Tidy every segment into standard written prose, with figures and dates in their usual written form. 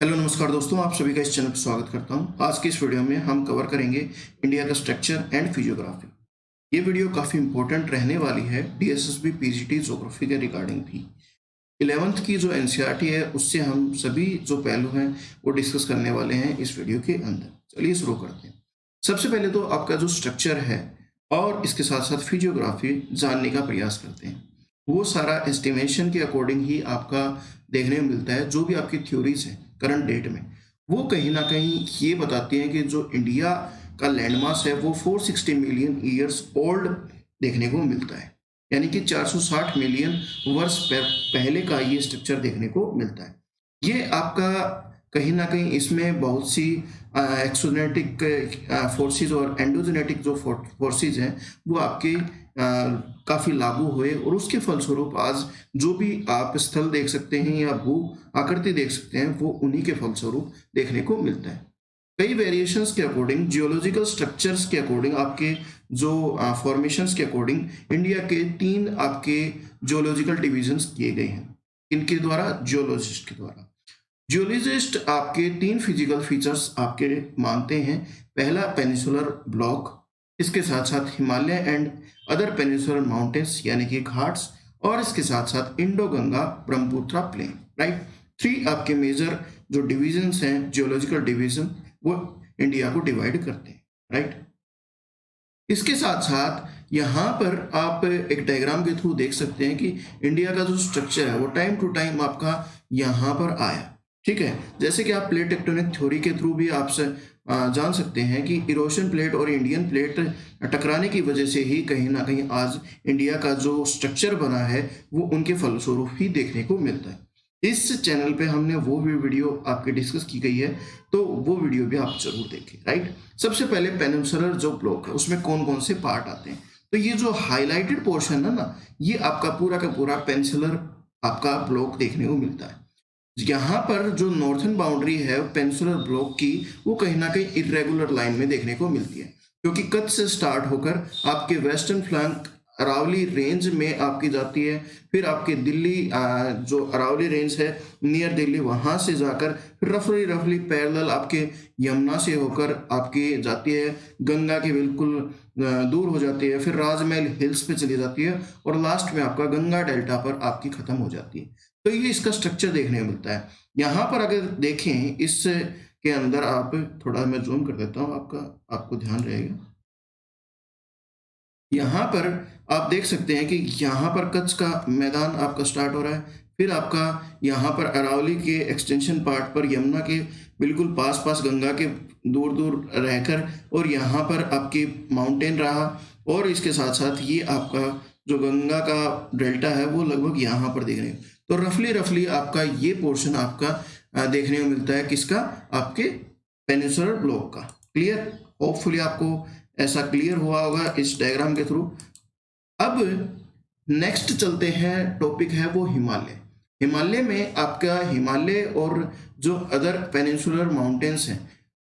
Hello नमस्कार दोस्तों, आप सभी का इस चैनल पर स्वागत करता हूं। आज की इस वीडियो में हम कवर करेंगे इंडिया का स्ट्रक्चर एंड फिजियोग्राफी। ये वीडियो काफ़ी इंपॉर्टेंट रहने वाली है डीएसएसबी पीजीटी ज्योग्राफी के रिगार्डिंग भी। 11th की जो एनसीईआरटी है उससे हम सभी जो पहलू हैं वो डिस्कस करने वाले हैं इस वीडियो के अंदर। चलिए शुरू करते हैं। सबसे पहले तो आपका जो स्ट्रक्चर है और इसके साथ साथ फिजियोग्राफी जानने का प्रयास करते हैं। वो सारा एस्टिमेशन के अकॉर्डिंग ही आपका देखने में मिलता है। जो भी आपकी थ्योरीज हैं करंट डेट में, वो कहीं ना कहीं ये बताती हैं कि जो इंडिया का लैंडमास है वो 460 मिलियन ईयर्स ओल्ड देखने को मिलता है। यानी कि 460 मिलियन वर्ष पहले का ये स्ट्रक्चर देखने को मिलता है। ये आपका कहीं ना कहीं इसमें बहुत सी एक्सोजेनेटिक फोर्सेस और एंडोजेनेटिक जो फोर्सेस हैं वो आपके काफ़ी लागू हुए और उसके फलस्वरूप आज जो भी आप स्थल देख सकते हैं या भू आकृति देख सकते हैं वो उन्हीं के फलस्वरूप देखने को मिलता है। कई वेरिएशंस के अकॉर्डिंग, जियोलॉजिकल स्ट्रक्चर्स के अकॉर्डिंग, आपके जो फॉर्मेशंस के अकॉर्डिंग इंडिया के 3 आपके जियोलॉजिकल डिविजन्स किए गए हैं। इनके द्वारा, जियोलॉजिस्ट के द्वारा। जियोलॉजिस्ट आपके 3 फिजिकल फीचर्स आपके मानते हैं। पहला पेनिसुलर ब्लॉक, इसके साथ साथ Himalaya and other peninsular mountains यानी कि घाट्स, और इसके साथ साथ Indo Ganga Brahmaputra plain. Right, 3 आपके मेजर जो डिविजन्स हैं, जियोलॉजिकल डिवीजन, वो इंडिया को डिवाइड करते हैं। राइट, इसके साथ साथ यहाँ पर आप एक डायग्राम के थ्रू देख सकते हैं कि इंडिया का जो स्ट्रक्चर है वो टाइम टू टाइम आपका यहाँ पर आया। ठीक है, जैसे कि आप प्लेट टेक्टोनिक थ्योरी के थ्रू भी आपसे जान सकते हैं कि इरोशन प्लेट और इंडियन प्लेट टकराने की वजह से ही कहीं ना कहीं आज इंडिया का जो स्ट्रक्चर बना है वो उनके फलस्वरूप ही देखने को मिलता है। इस चैनल पे हमने वो भी वीडियो आपके डिस्कस की गई है, तो वो वीडियो भी आप जरूर देखें। राइट, सबसे पहले पेनिनसुलर जो ब्लॉक है उसमें कौन कौन से पार्ट आते हैं, तो ये जो हाईलाइटेड पोर्शन है ना, ये आपका पूरा का पूरा पेनिनसुलर आपका ब्लॉक देखने को मिलता है। यहाँ पर जो नॉर्थन बाउंड्री है पेनिनसुलर ब्लॉक की, वो कहीं ना कहीं इरेगुलर लाइन में देखने को मिलती है, क्योंकि कच्छ से स्टार्ट होकर आपके वेस्टर्न फ्लैंक अरावली रेंज में आपकी जाती है। फिर आपके दिल्ली जो अरावली रेंज है नियर दिल्ली, वहां से जाकर रफली रफली पैरेलल आपके यमुना से होकर आपकी जाती है, गंगा के बिल्कुल दूर हो जाती है, फिर राजमहल हिल्स पे चली जाती है और लास्ट में आपका गंगा डेल्टा पर आपकी खत्म हो जाती है। तो ये इसका स्ट्रक्चर देखने को मिलता है। यहाँ पर अगर देखें इस के अंदर, आप थोड़ा मैं जूम कर देता हूँ, आपको ध्यान रहेगा। यहाँ पर आप देख सकते हैं कि यहाँ पर कच्छ का मैदान आपका स्टार्ट हो रहा है, फिर आपका यहाँ पर अरावली के एक्सटेंशन पार्ट पर यमुना के बिल्कुल पास पास गंगा के दूर दूर रहकर, और यहाँ पर आपकी माउंटेन रहा, और इसके साथ साथ ये आपका जो गंगा का डेल्टा है वो लगभग यहाँ पर देखने को, तो रफली रफली आपका ये पोर्शन आपका देखने को मिलता है। किसका? आपके पेनिनसुलर ब्लॉक का। क्लियर? होपफुली आपको ऐसा क्लियर हुआ होगा इस डायग्राम के थ्रू। अब नेक्स्ट चलते हैं, टॉपिक है वो हिमालय। हिमालय में आपका हिमालय और जो अदर पेनिनसुलर माउंटेन्स हैं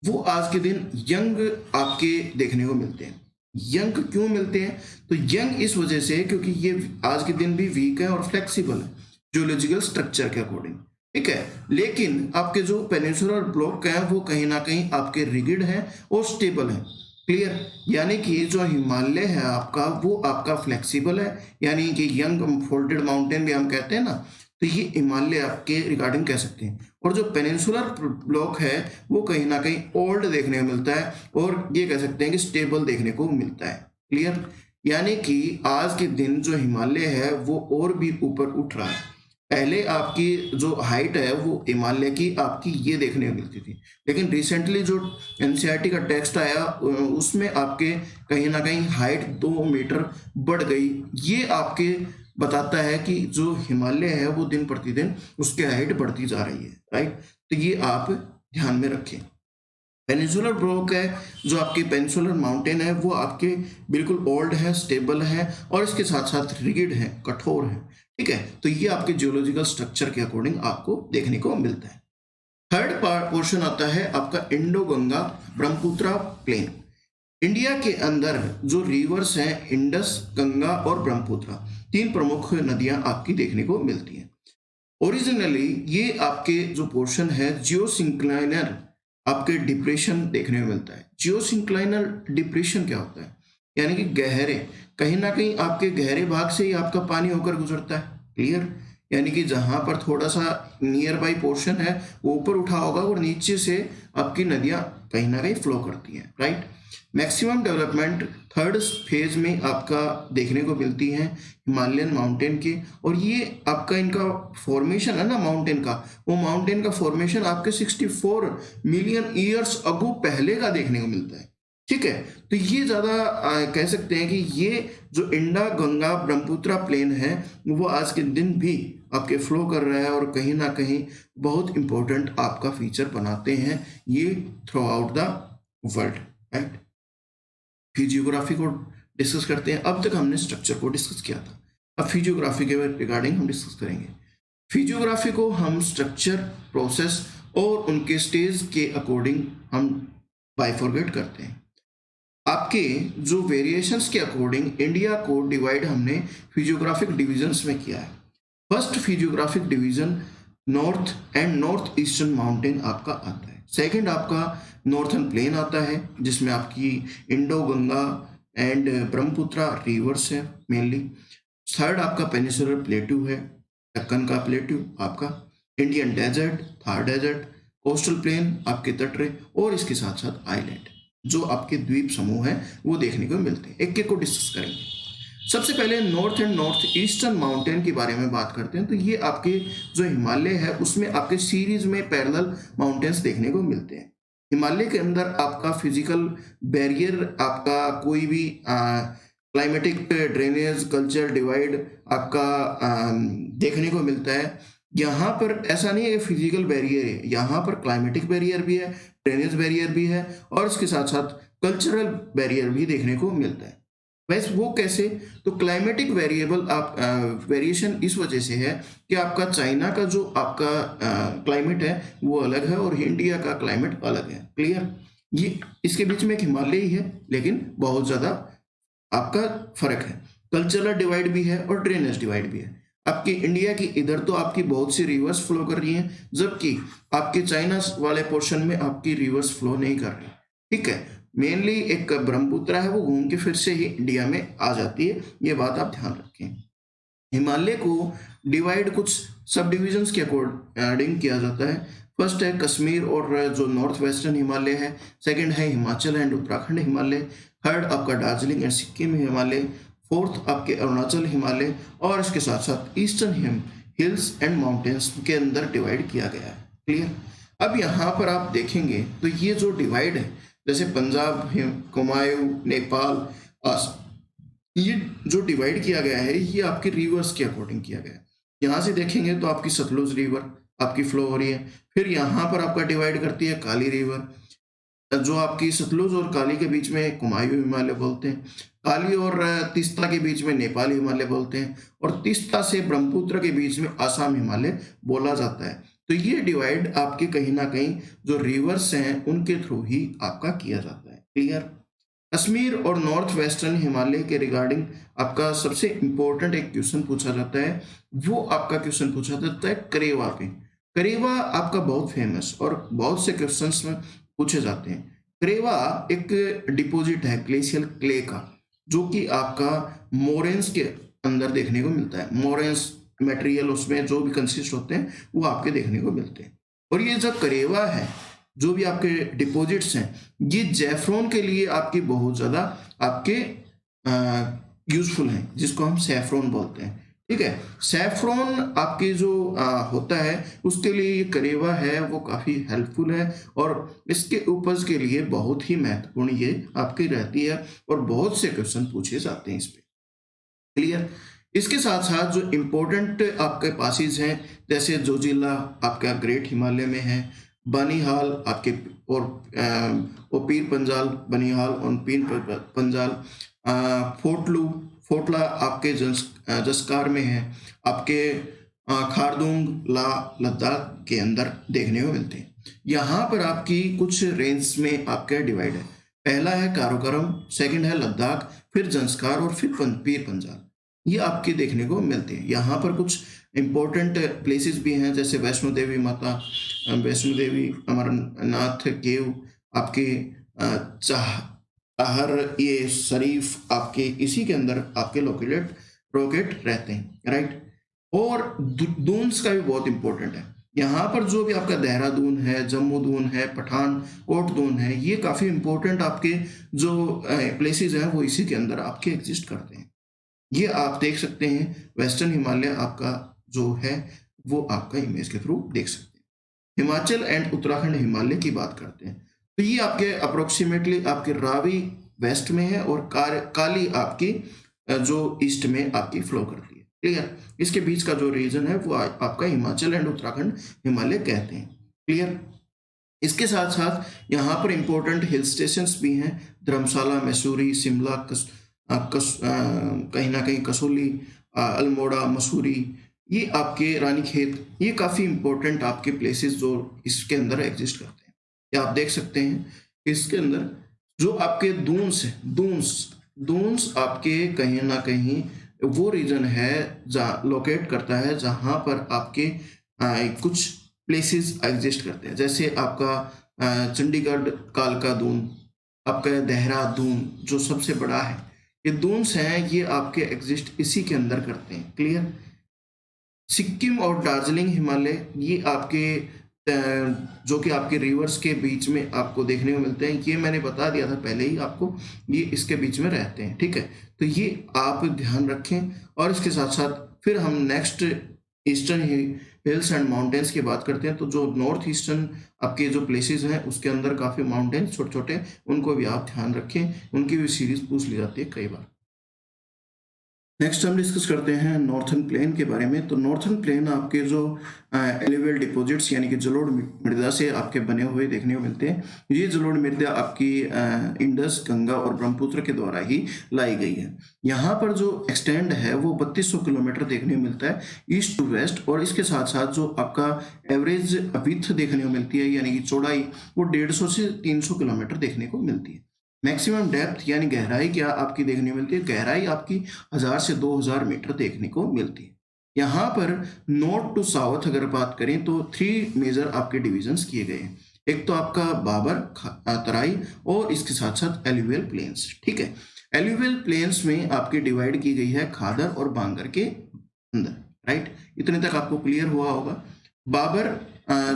वो आज के दिन यंग आपके देखने को मिलते हैं। यंग क्यों मिलते हैं? तो यंग इस वजह से क्योंकि ये आज के दिन भी वीक है और फ्लेक्सिबल है जियोलॉजिकल स्ट्रक्चर के अकॉर्डिंग। ठीक है, लेकिन आपके जो पेनिनसुलर ब्लॉक है वो कहीं ना कहीं आपके रिगिड है और स्टेबल है। क्लियर? यानी कि जो हिमालय है आपका वो आपका फ्लेक्सिबल है, यानी कि यंग फोल्डेड माउंटेन भी हम कहते हैं ना, तो ये हिमालय आपके रिगार्डिंग कह सकते हैं। और जो पेनिनसुलर ब्लॉक है वो कहीं ना कहीं ओल्ड देखने को मिलता है और ये कह सकते हैं कि स्टेबल देखने को मिलता है। क्लियर? यानी कि आज के दिन जो हिमालय है वो और भी ऊपर उठ रहा है। पहले आपकी जो हाइट है वो हिमालय की आपकी ये देखने को मिलती थी, लेकिन रिसेंटली जो एनसीईआरटी का टेक्स्ट आया उसमें आपके कहीं ना कहीं हाइट 2 मीटर बढ़ गई। ये आपके बताता है कि जो हिमालय है वो दिन प्रतिदिन उसकी हाइट बढ़ती जा रही है। राइट, तो ये आप ध्यान में रखें। पेनिनसुलर ब्लॉक है जो आपकी पेनिनसुलर माउंटेन है वो आपके बिल्कुल ओल्ड है, स्टेबल है और इसके साथ साथ रिगिड है, कठोर है। ठीक है, तो ये आपके जियोलॉजिकल स्ट्रक्चर के अकॉर्डिंग आपको देखने को मिलता है। थर्ड पोर्शन आता है आपका Indo Ganga Brahmaputra plain. India के अंदर जो रिवर्स हैं इंडस, गंगा और ब्रह्मपुत्र, 3 प्रमुख नदियां आपकी देखने को मिलती हैं। ओरिजिनली ये आपके जो पोर्शन है जियोसिंक्लाइनर आपके डिप्रेशन देखने को मिलता है। जियोसिंक्लाइनर डिप्रेशन क्या होता है? यानी कि गहरे, कहीं ना कहीं आपके गहरे भाग से ही आपका पानी होकर गुजरता है। क्लियर? यानी कि जहां पर थोड़ा सा नियर बाई पोर्शन है वो ऊपर उठा होगा और नीचे से आपकी नदियां कहीं ना कहीं फ्लो करती हैं, right. Maximum development third phase में आपका देखने को मिलती है हिमालयन माउंटेन के। और ये आपका इनका फॉर्मेशन है ना माउंटेन का, वो माउंटेन का फॉर्मेशन आपके 64 मिलियन ईयर्स अगो पहले का देखने को मिलता है। ठीक है, तो ये ज्यादा कह सकते हैं कि ये जो इंडा गंगा ब्रह्मपुत्र प्लेन है वो आज के दिन भी आपके फ्लो कर रहा है और कहीं ना कहीं बहुत इंपॉर्टेंट आपका फीचर बनाते हैं ये through out the world, right. Physiography को डिस्कस करते हैं। अब तक हमने स्ट्रक्चर को डिस्कस किया था, अब फिजियोग्राफी के रिगार्डिंग हम डिस्कस करेंगे। फिजियोग्राफी को हम स्ट्रक्चर, प्रोसेस और उनके स्टेज के अकॉर्डिंग हम बाइफॉर्केट करते हैं। आपके जो वेरिएशंस के अकॉर्डिंग इंडिया को डिवाइड हमने फिजियोग्राफिक डिविजन्स में किया है। First physiographic division north and north eastern mountain आपका आता है। सेकंड आपका नॉर्थर्न प्लेन आता है जिसमें आपकी Indo Ganga and Brahmaputra rivers है मेनली। थर्ड आपका पेनिसुलर प्लेट्यू है, दक्कन का प्लेट्यू आपका, Indian desert, Thar desert, coastal plain आपके तटरे और इसके साथ साथ आइलैंड जो आपके द्वीप समूह है वो देखने को मिलते हैं। एक एक को डिस्कस करेंगे। सबसे पहले north and north eastern mountain के बारे में बात करते हैं। तो ये आपके जो हिमालय है उसमें आपके सीरीज में पैरेलल माउंटेन्स देखने को मिलते हैं। हिमालय के अंदर आपका फिजिकल बैरियर, आपका कोई भी क्लाइमेटिक ड्रेनेज कल्चर डिवाइड आपका देखने को मिलता है। यहाँ पर ऐसा नहीं है कि फिजिकल बैरियर है, यहाँ पर क्लाइमेटिक बैरियर भी है, ड्रेनेज बैरियर भी है और इसके साथ साथ कल्चरल बैरियर भी देखने को मिलता है। वैसे वो कैसे? तो क्लाइमेटिक वेरिएबल आप वेरिएशन इस वजह से है कि आपका चाइना का जो आपका क्लाइमेट है वो अलग है और इंडिया का क्लाइमेट अलग है। क्लियर? ये इसके बीच में एक हिमालय ही है लेकिन बहुत ज़्यादा आपका फर्क है। कल्चरल डिवाइड भी है और ड्रेनेज डिवाइड भी है। आपकी इंडिया की इधर तो आपकी बहुत सी रिवर्स फ्लो कर रही हैं जबकि आपके चाइना वाले पोर्शन में आपकी रिवर्स फ्लो नहीं कर रही। ठीक है, मेनली एक ब्रह्मपुत्र है वो घूम के फिर से ही इंडिया में आ जाती है, ये बात आप ध्यान रखें। हिमालय को डिवाइड कुछ सब डिविजन्स के अकॉर्डिंग किया जाता है। फर्स्ट है कश्मीर और जो नॉर्थ वेस्टर्न हिमालय है, सेकंड है हिमाचल एंड उत्तराखंड हिमालय, थर्ड आपका दार्जिलिंग एंड सिक्किम हिमालय, फोर्थ आपके अरुणाचल हिमालय और इसके साथ साथ ईस्टर्न हिल्स एंड माउंटेन्स के अंदर डिवाइड किया गया है। क्लियर? अब यहाँ पर आप देखेंगे तो ये जो डिवाइड है जैसे पंजाब, कुमायूं, नेपाल, ये जो डिवाइड किया गया है ये आपके रिवर्स के अकॉर्डिंग किया गया है। यहाँ से देखेंगे तो आपकी सतलुज रिवर आपकी फ्लो हो रही है, फिर यहाँ पर आपका डिवाइड करती है काली रिवर जो आपकी सतलुज और काली के बीच में कुमायूं हिमालय बोलते हैं, काली और तीस्ता के बीच में नेपाली हिमालय बोलते हैं और तीस्ता से ब्रह्मपुत्र के बीच में आसाम हिमालय बोला जाता है। तो ये डिवाइड आपके कहीं ना कहीं जो रिवर्स हैं उनके थ्रू ही आपका किया जाता है। क्लियर? कश्मीर और नॉर्थ वेस्टर्न हिमालय के रिगार्डिंग आपका सबसे इंपॉर्टेंट एक क्वेश्चन पूछा जाता है, वो आपका क्वेश्चन पूछा जाता है करेवा पे। करेवा आपका बहुत फेमस और बहुत से क्वेश्चंस में पूछे जाते हैं। करेवा एक डिपॉजिट है ग्लेशियल क्ले का जो कि आपका मोरेंस के अंदर देखने को मिलता है। मोरेंस मटेरियल उसमें जो भी कंसिस्ट होते हैं वो आपके देखने को मिलते हैं। और ये जो करेवा है जो भी आपके डिपॉजिट्स हैं ये जैफरोन के लिए आपकी बहुत ज़्यादा आपके यूजफुल हैं जिसको हम सैफरोन बोलते हैं। ठीक है, सैफरोन आपके जो होता है उसके लिए ये करेवा है वो काफ़ी हेल्पफुल है और इसके उपज के लिए बहुत ही महत्वपूर्ण ये आपकी रहती है और बहुत से क्वेश्चन पूछे जाते हैं इस पर। क्लियर? इसके साथ साथ जो इम्पोर्टेंट आपके पासेज हैं जैसे जोजिला आपका ग्रेट हिमालय में है, बनिहाल आपके और पीर पंजाल बनिहाल और पीर पंजाल, फोटला आपके जसकार में है, आपके खारदुंग ला लद्दाख के अंदर देखने को मिलते हैं। यहाँ पर आपकी कुछ रेंज में आपका डिवाइड है। पहला है काराकोरम, सेकंड है लद्दाख, फिर जंस्कार और फिर पीर पंजाल, ये आपके देखने को मिलते हैं। यहाँ पर कुछ इम्पोर्टेंट प्लेसेस भी हैं, जैसे वैष्णो देवी माता, वैष्णो देवी, अमरनाथ केव, आपके चाहर, ये शरीफ आपके इसी के अंदर आपके रोकेट रहते हैं, राइट। और दून्स का भी बहुत इंपॉर्टेंट है। यहाँ पर जो भी आपका देहरादून है, जम्मू दून है, पठानकोट दून है, ये काफ़ी इंपॉर्टेंट आपके जो प्लेसेस हैं वो इसी के अंदर आपके एग्जिस्ट करते हैं। ये आप देख सकते हैं, वेस्टर्न हिमालय आपका जो है वो आपका इमेज के थ्रू देख सकते हैं। हिमाचल एंड उत्तराखंड हिमालय की बात करते हैं तो ये आपके अप्रोक्सीमेटली आपके रावी वेस्ट में है और काली आपकी जो ईस्ट में आपकी फ्लो करती है, क्लियर। इसके बीच का जो रीजन है वो आपका हिमाचल एंड उत्तराखंड हिमालय कहते हैं, क्लियर। इसके साथ साथ यहाँ पर इंपॉर्टेंट हिल स्टेशंस भी हैं, धर्मशाला, मसूरी, शिमला, कहीं ना कहीं कसौली, अल्मोड़ा, मसूरी, ये आपके रानीखेत, ये काफ़ी इंपॉर्टेंट आपके प्लेसेस जो इसके अंदर एग्जिस्ट करते हैं। ये आप देख सकते हैं इसके अंदर जो आपके दून्स आपके कहीं ना कहीं वो रीजन है जहाँ लोकेट करता है जहाँ पर आपके कुछ प्लेसेस एग्जिस्ट करते हैं, जैसे आपका चंडीगढ़ कालका दून, आपका देहरादून जो सबसे बड़ा है, ये दून्स हैं, ये आपके एग्जिस्ट इसी के अंदर करते हैं, क्लियर। सिक्किम और दार्जिलिंग हिमालय, ये आपके जो कि आपके रिवर्स के बीच में आपको देखने को मिलते हैं। ये मैंने बता दिया था पहले ही आपको, ये इसके बीच में रहते हैं, ठीक है। तो ये आप ध्यान रखें। और इसके साथ साथ फिर हम next eastern hills and mountains की बात करते हैं। तो जो नॉर्थ ईस्टर्न आपके जो प्लेसेस हैं उसके अंदर काफ़ी माउंटेन्स छोटे छोटे, उनको भी आप ध्यान रखें, उनकी भी सीरीज पूछ ली जाती है कई बार। नेक्स्ट हम डिस्कस करते हैं नॉर्थर्न प्लेन के बारे में। तो नॉर्थर्न प्लेन आपके जो एलुवियल डिपॉजिट्स यानी कि जलोढ़ मृदा से आपके बने हुए देखने को मिलते हैं। ये जलोढ़ मृदा आपकी इंडस, गंगा और ब्रह्मपुत्र के द्वारा ही लाई गई है। यहाँ पर जो एक्सटेंड है वो 3200 किलोमीटर देखने को मिलता है ईस्ट टू वेस्ट। और इसके साथ साथ जो आपका एवरेज विड्थ देखने को मिलती है यानी कि चौड़ाई, वो 150 से 300 किलोमीटर देखने को मिलती है। मैक्सिमम डेप्थ यानी गहराई क्या आपकी देखने को मिलती है, गहराई आपकी 1000 से 2000 मीटर देखने को मिलती है। यहाँ पर नॉर्थ टू साउथ अगर बात करें तो 3 मेजर आपके डिविजन्स किए गए हैं। एक तो आपका बाबर, तराई और इसके साथ साथ एलुवियल प्लेन्स, ठीक है। एलुवियल प्लेन्स में आपकी डिवाइड की गई है खादर और बांगर के अंदर, राइट। इतने तक आपको क्लियर हुआ होगा। बाबर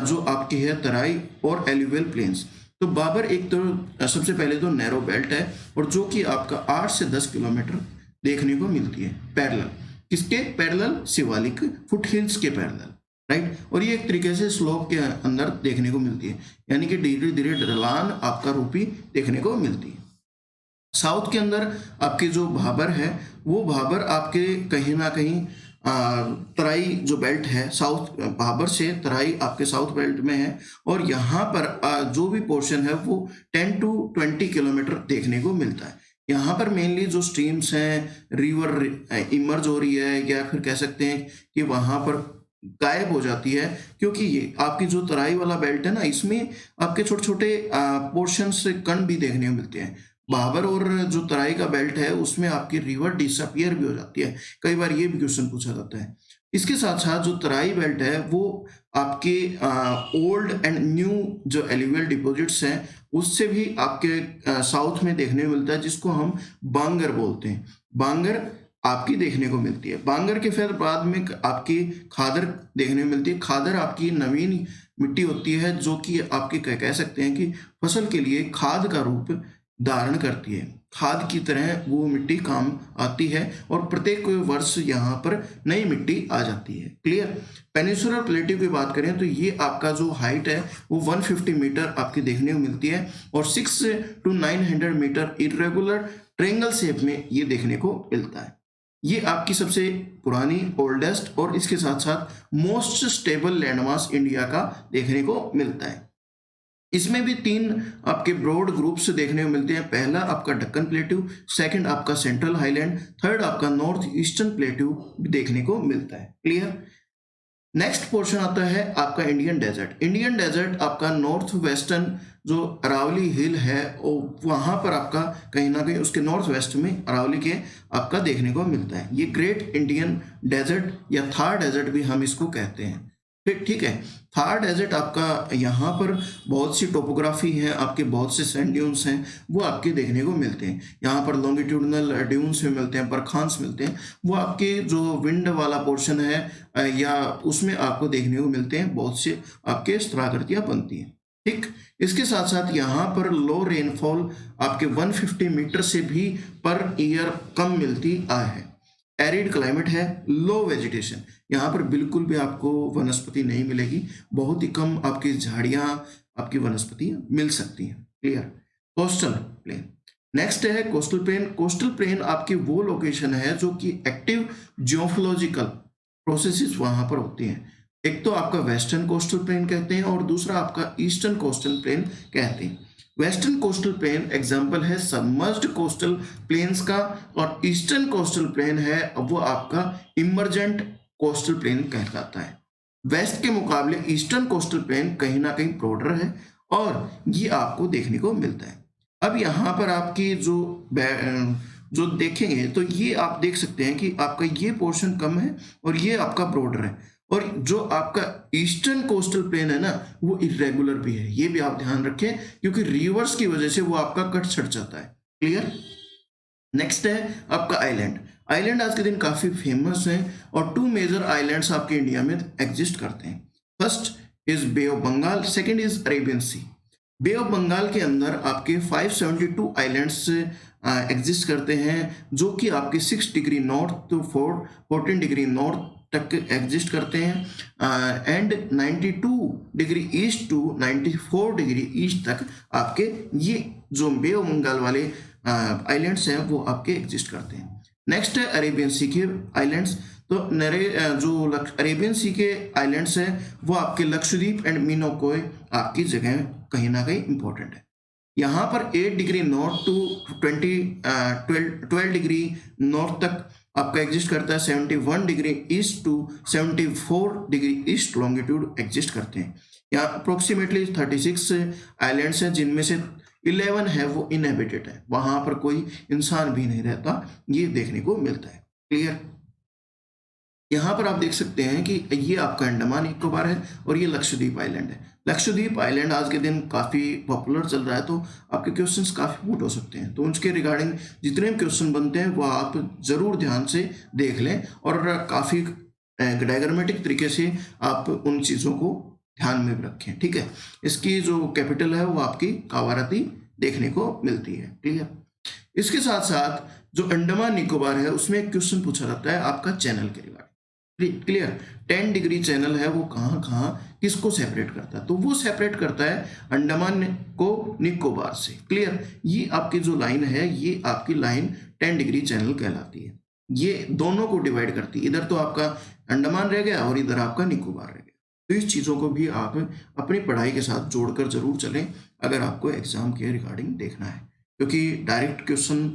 जो आपकी है तराई और एलुवियल प्लेन्स, तो बाबर एक तो सबसे पहले तो नैरो बेल्ट है और जो कि आपका 8 से 10 किलोमीटर देखने को मिलती है पैरेलल, किसके पैरेलल, शिवालिक फुट हिल्स के पैरेलल, राइट। और ये एक तरीके से स्लोप के अंदर देखने को मिलती है, यानी कि धीरे धीरे ढलान आपका रूपी देखने को मिलती है। साउथ के अंदर आपके जो भाबर है वो भाबर आपके कहीं ना कहीं तराई जो बेल्ट है, साउथ भाबर से तराई आपके साउथ बेल्ट में है। और यहाँ पर जो भी पोर्शन है वो 10 to 20 किलोमीटर देखने को मिलता है। यहाँ पर मेनली जो स्ट्रीम्स हैं, रिवर इमर्ज हो रही है या फिर कह सकते हैं कि वहाँ पर गायब हो जाती है, क्योंकि ये आपकी जो तराई वाला बेल्ट है ना, इसमें आपके छोटे छोटे पोर्शन से कण भी देखने को मिलते हैं। भाबर और जो तराई का बेल्ट है उसमें आपकी रिवर डिसअपियर भी हो जाती है, कई बार ये भी क्वेश्चन पूछा जाता है। इसके साथ साथ जो तराई बेल्ट है वो आपके ओल्ड एंड न्यू जो एलुवियल डिपॉजिट्स हैं उससे भी आपके साउथ में देखने को मिलता है, जिसको हम बांगर बोलते हैं। बांगर आपकी देखने को मिलती है। बांगर के फिर बाद में आपकी खादर देखने को मिलती है। खादर आपकी नवीन मिट्टी होती है जो कि आपकी कह सकते हैं कि फसल के लिए खाद का रूप धारण करती है, खाद की तरह वो मिट्टी काम आती है और प्रत्येक वर्ष यहाँ पर नई मिट्टी आ जाती है, क्लियर। पेनिनसुलर प्लेट्यू की बात करें तो ये आपका जो हाइट है वो 150 मीटर आपकी देखने को मिलती है और 600 to 900 metre irregular triangle shape में ये देखने को मिलता है। ये आपकी सबसे पुरानी, ओल्डेस्ट और इसके साथ साथ मोस्ट स्टेबल लैंडमास इंडिया का देखने को मिलता है। इसमें भी 3 आपके ब्रॉड ग्रुप्स देखने को मिलते हैं। पहला आपका दक्कन प्लेट्यू, सेकंड आपका सेंट्रल हाईलैंड, थर्ड आपका नॉर्थ ईस्टर्न प्लेट्यू देखने को मिलता है, क्लियर। नेक्स्ट पोर्शन आता है आपका इंडियन डेजर्ट। इंडियन डेजर्ट आपका नॉर्थ वेस्टर्न जो अरावली हिल है वहाँ पर आपका कहीं ना कहीं उसके नॉर्थ वेस्ट में अरावली के आपका देखने को मिलता है। ये ग्रेट इंडियन डेजर्ट या थार डेजर्ट भी हम इसको कहते हैं। ठीक है। थार डेजर्ट आपका यहाँ पर बहुत सी टोपोग्राफी है, आपके बहुत से सैंड ड्यून्स हैं वो आपके देखने को मिलते हैं। यहाँ पर लॉन्गिट्यूडनल ड्यून्स में मिलते हैं, बरखांस मिलते हैं, वो आपके जो विंड वाला पोर्शन है या उसमें आपको देखने को मिलते हैं। बहुत से आपके स्थलाकृतियाँ बनती हैं। ठीक, इसके साथ साथ यहाँ पर लो रेनफॉल आपके 150 मीटर से भी पर ईयर कम मिलती है। एरिड क्लाइमेट है, लो वेजिटेशन, यहाँ पर बिल्कुल भी आपको वनस्पति नहीं मिलेगी, बहुत ही कम आपकी झाड़ियाँ आपकी वनस्पति मिल सकती हैं। क्लियर। कोस्टल प्लेन नेक्स्ट है कोस्टल प्लेन। कोस्टल प्लेन आपकी वो लोकेशन है जो कि एक्टिव जियोलॉजिकल प्रोसेसेस वहाँ पर होती हैं। एक तो आपका वेस्टर्न कोस्टल प्लेन कहते हैं और दूसरा आपका ईस्टर्न कोस्टल प्लेन कहते हैं। वेस्टर्न कोस्टल प्लेन एग्जांपल है सबमर्ज्ड कोस्टल प्लेन्स का, और ईस्टर्न कोस्टल प्लेन है वो आपका इमर्जेंट कोस्टल प्लेन कहलाता है। वेस्ट के मुकाबले ईस्टर्न कोस्टल प्लेन कहीं ना कहीं ब्रॉडर है और ये आपको देखने को मिलता है। अब यहाँ पर आपकी जो देखेंगे तो ये आप देख सकते हैं कि आपका ये पोर्शन कम है और ये आपका ब्रॉडर है, और जो आपका ईस्टर्न कोस्टल प्लेन है ना वो इरेगुलर भी है। ये भी आप ध्यान रखें क्योंकि रिवर्स की वजह से वो आपका कट छट जाता है। क्लियर। नेक्स्ट है आपका आइलैंड। आइलैंड आज के दिन काफी फेमस हैं और 2 मेजर आइलैंड्स आपके इंडिया में एग्जिस्ट करते हैं। First is bay of Bengal, second is Arabian sea. Bay of Bengal के अंदर आपके 572 आइलैंड्स एग्जिस्ट करते हैं जो कि आपके 6 degree north to 14 degree north तक एग्जिस्ट करते हैं and 92 degree east to 94 degree east तक आपके ये जो बे ऑफ बंगाल वाले आइलैंड्स हैं वो आपके एग्जिस्ट करते हैं। नेक्स्ट है अरेबियन सी के आइलैंड्स। तो जो अरेबियन सी के आइलैंड्स हैं वो आपके लक्षद्वीप एंड मिनिकॉय आपकी जगह कहीं ना कहीं इंपॉर्टेंट है। यहाँ पर 8 degree north to 12 degree north तक आपका एग्जिस्ट करता है। 71 degree east to 74 degree east longitude exist करते हैं। यहाँ अप्रोक्सीमेटली 36 आइलैंड्स हैं जिनमें से 11 है वो इनहेबिटेड है, वहां पर कोई इंसान भी नहीं रहता, ये देखने को मिलता है। क्लियर। यहाँ पर आप देख सकते हैं कि ये आपका अंडमान निकोबार है और ये लक्षद्वीप आइलैंड है। लक्षद्वीप आइलैंड आज के दिन काफ़ी पॉपुलर चल रहा है, तो आपके क्वेश्चंस काफ़ी पुट हो सकते हैं। तो उनके रिगार्डिंग जितने भी क्वेश्चन बनते हैं वो आप ज़रूर ध्यान से देख लें और काफ़ी डायग्रामेटिक तरीके से आप उन चीज़ों को ध्यान में रखें। ठीक है। इसकी जो कैपिटल है वो आपकी कावारती देखने को मिलती है। क्लियर। इसके साथ साथ जो अंडमान निकोबार है उसमें एक क्वेश्चन पूछा जाता है आपका चैनल के रिगार्डिंग। क्लियर। 10 डिग्री चैनल है वो कहाँ कहाँ किसको सेपरेट करता है, तो वो सेपरेट करता है अंडमान को निकोबार से। क्लियर। ये आपकी जो लाइन है ये आपकी लाइन 10 डिग्री चैनल कहलाती है। ये दोनों को डिवाइड करती है, इधर तो आपका अंडमान रह गया और इधर आपका निकोबार रह गया। तो इस चीज़ों को भी आप अपनी पढ़ाई के साथ जोड़कर जरूर चलें अगर आपको एग्जाम के रिगार्डिंग देखना है, क्योंकि डायरेक्ट क्वेश्चन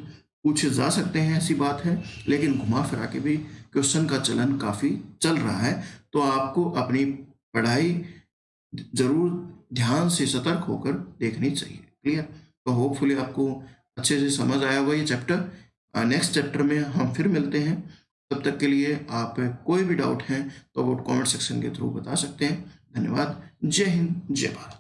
पूछे जा सकते हैं ऐसी बात है, लेकिन घुमा फिरा के भी क्वेश्चन का चलन काफ़ी चल रहा है। तो आपको अपनी पढ़ाई जरूर ध्यान से सतर्क होकर देखनी चाहिए। क्लियर। तो होपफुली आपको अच्छे से समझ आया होगा ये चैप्टर। नेक्स्ट चैप्टर में हम फिर मिलते हैं। तब तक के लिए आप कोई भी डाउट हैं तो वो कमेंट सेक्शन के थ्रू बता सकते हैं। धन्यवाद। जय हिंद, जय भारत।